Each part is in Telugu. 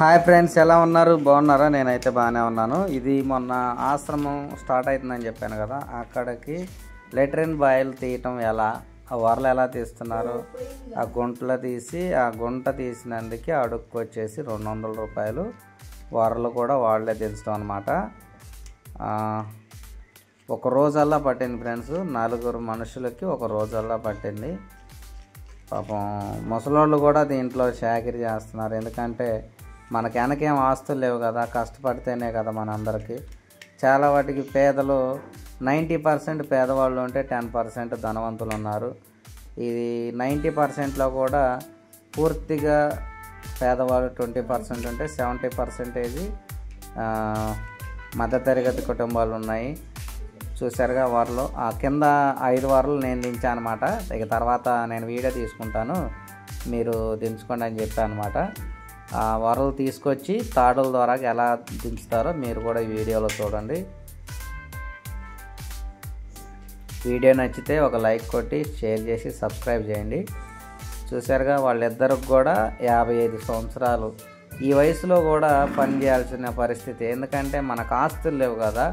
హాయ్ ఫ్రెండ్స్, ఎలా ఉన్నారు? బాగున్నారా? నేనైతే బాగానే ఉన్నాను. ఇది మొన్న ఆశ్రమం స్టార్ట్ అవుతుందని చెప్పాను కదా, అక్కడికి లెట్రిన్ బాయిల్ తీయటం ఎలా, ఆ వరలు ఎలా తీస్తున్నారు, ఆ గుంటలో తీసి ఆ గుంట తీసినందుకు అడుక్కు వచ్చేసి 200 రూపాయలు. వరలు కూడా వాళ్ళే దించడం అనమాట. ఒక రోజల్లా పట్టింది ఫ్రెండ్స్, 4 మనుషులకి ఒక రోజల్లా పట్టింది. పాపం ముసలోళ్ళు కూడా దీంట్లో చాకిరీ చేస్తున్నారు. ఎందుకంటే మనకి వెనకేం ఆస్తులు లేవు కదా, కష్టపడితేనే కదా మనందరికీ. చాలా వాటికి పేదలు 90% పేదవాళ్ళు ఉంటే 10% ధనవంతులు ఉన్నారు. ఇది 90%లో కూడా పూర్తిగా పేదవాళ్ళు 20% ఉంటే 70% మధ్యతరగతి కుటుంబాలు ఉన్నాయి. చూసారుగా వరలు, ఆ కింద 5 వరలు నేను దించాను అనమాట. ఇక తర్వాత నేను వీడియో తీసుకుంటాను, మీరు దించుకోండి అని చెప్పాను అనమాట. ఆ వరలు తీసుకొచ్చి తాడుల ద్వారా ఎలా దించుతారో మీరు కూడా ఈ వీడియోలో చూడండి. వీడియో నచ్చితే ఒక లైక్ కొట్టి షేర్ చేసి సబ్స్క్రైబ్ చేయండి. చూసారుగా వాళ్ళిద్దరికి కూడా 55 సంవత్సరాలు. ఈ వయసులో కూడా పని చేయాల్సిన పరిస్థితి. ఎందుకంటే మనకు ఆస్తులు లేవు కదా,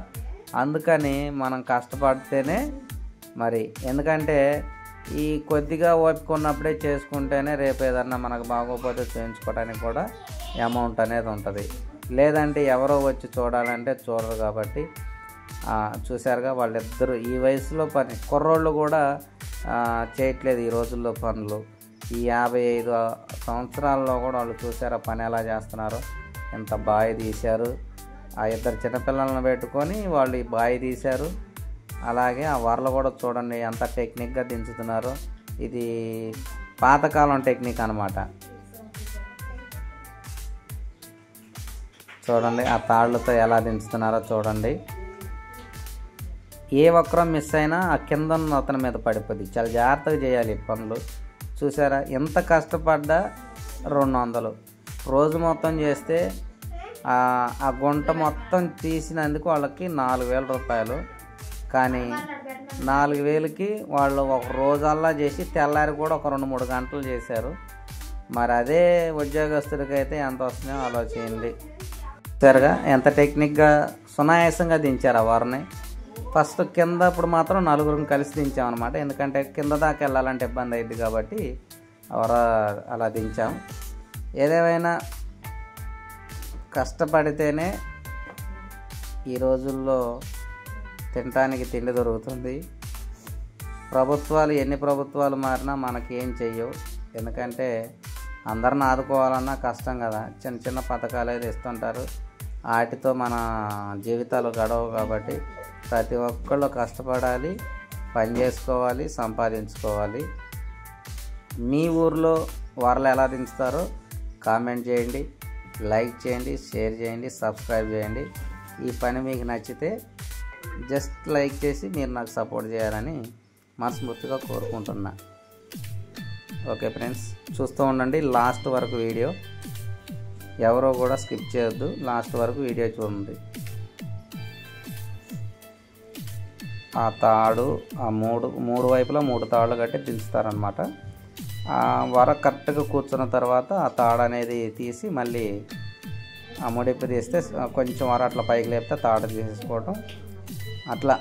అందుకని మనం కష్టపడితేనే మరి. ఎందుకంటే ఈ కొద్దిగా ఓపిక ఉన్నప్పుడే చేసుకుంటేనే రేపు ఏదన్నా మనకు బాగోపోతే చేయించుకోవడానికి కూడా అమౌంట్ అనేది ఉంటుంది. లేదంటే ఎవరో వచ్చి చూడాలంటే చూడరు. కాబట్టి చూసారుగా వాళ్ళిద్దరూ ఈ వయసులో పని. కుర్రోళ్ళు కూడా చేయట్లేదు ఈ రోజుల్లో పనులు. ఈ 55 సంవత్సరాల్లో కూడా వాళ్ళు చూసారా పని ఎలా చేస్తున్నారో, ఎంత బావి తీశారు. ఆ 2 చిన్నపిల్లలను పెట్టుకొని వాళ్ళు ఈ బావి తీశారు. అలాగే ఆ వరలు కూడా చూడండి ఎంత టెక్నిక్గా దించుతున్నారు. ఇది పాతకాలం టెక్నిక్ అన్నమాట. చూడండి ఆ తాళ్ళతో ఎలా దించుతున్నారో చూడండి. ఏ ఒక్కరో మిస్ అయినా ఆ కింద ఉన్న అతని మీద పడిపోద్ది. చాలా జాగ్రత్తగా చేయాలి ఈ పనులు. చూసారా ఎంత కష్టపడ్డా 200. రోజు మొత్తం చేస్తే ఆ గుంట మొత్తం తీసినందుకు వాళ్ళకి 4000 రూపాయలు. కానీ 4000కి వాళ్ళు ఒక రోజల్లా చేసి తెల్లారి కూడా ఒక 2-3 గంటలు చేశారు. మరి అదే ఉద్యోగస్తుడికి అయితే ఎంత వస్తుందో ఆలోచించండి. సరిగా ఎంత టెక్నిక్గా సునాయాసంగా దించారు ఆ వారిని. ఫస్ట్ కింద ఇప్పుడు మాత్రం 4 కలిసి దించామన్నమాట. ఎందుకంటే కింద దాకా వెళ్ళాలంటే ఇబ్బంది అయింది కాబట్టి అలా దించాం. ఏదేమైనా కష్టపడితేనే ఈ రోజుల్లో తినటానికి తిండి దొరుకుతుంది. ఎన్ని ప్రభుత్వాలు మారినా మనకి ఏం చెయ్యవు. ఎందుకంటే అందరిని ఆదుకోవాలన్నా కష్టం కదా. చిన్న చిన్న పథకాలు అయితే ఇస్తుంటారు, వాటితో మన జీవితాలు గడవు. కాబట్టి ప్రతి ఒక్కళ్ళు కష్టపడాలి, పని చేసుకోవాలి, సంపాదించుకోవాలి. మీ ఊర్లో వరలు ఎలా దించుతారో కామెంట్ చేయండి, లైక్ చేయండి, షేర్ చేయండి, సబ్స్క్రైబ్ చేయండి. ఈ పని మీకు నచ్చితే జస్ట్ లైక్ చేసి మీరు నాకు సపోర్ట్ చేయాలని మనస్ఫూర్తిగా కోరుకుంటున్నా. ఓకే ఫ్రెండ్స్, చూస్తూ ఉండండి లాస్ట్ వరకు వీడియో. ఎవరో కూడా స్కిప్ చేయొద్దు, లాస్ట్ వరకు వీడియో చూడండి. ఆ తాడు ఆ మూడు వైపులా 3 తాళ్ళు కట్టి దించుతారనమాట. ఆ వర కరెక్ట్గా కూర్చున్న తర్వాత ఆ తాడు అనేది తీసి మళ్ళీ ఆ ముడిపు తీస్తే కొంచెం వర అట్లా పైకి లేపితే తాడు తీసేసుకోవటం. అట్లా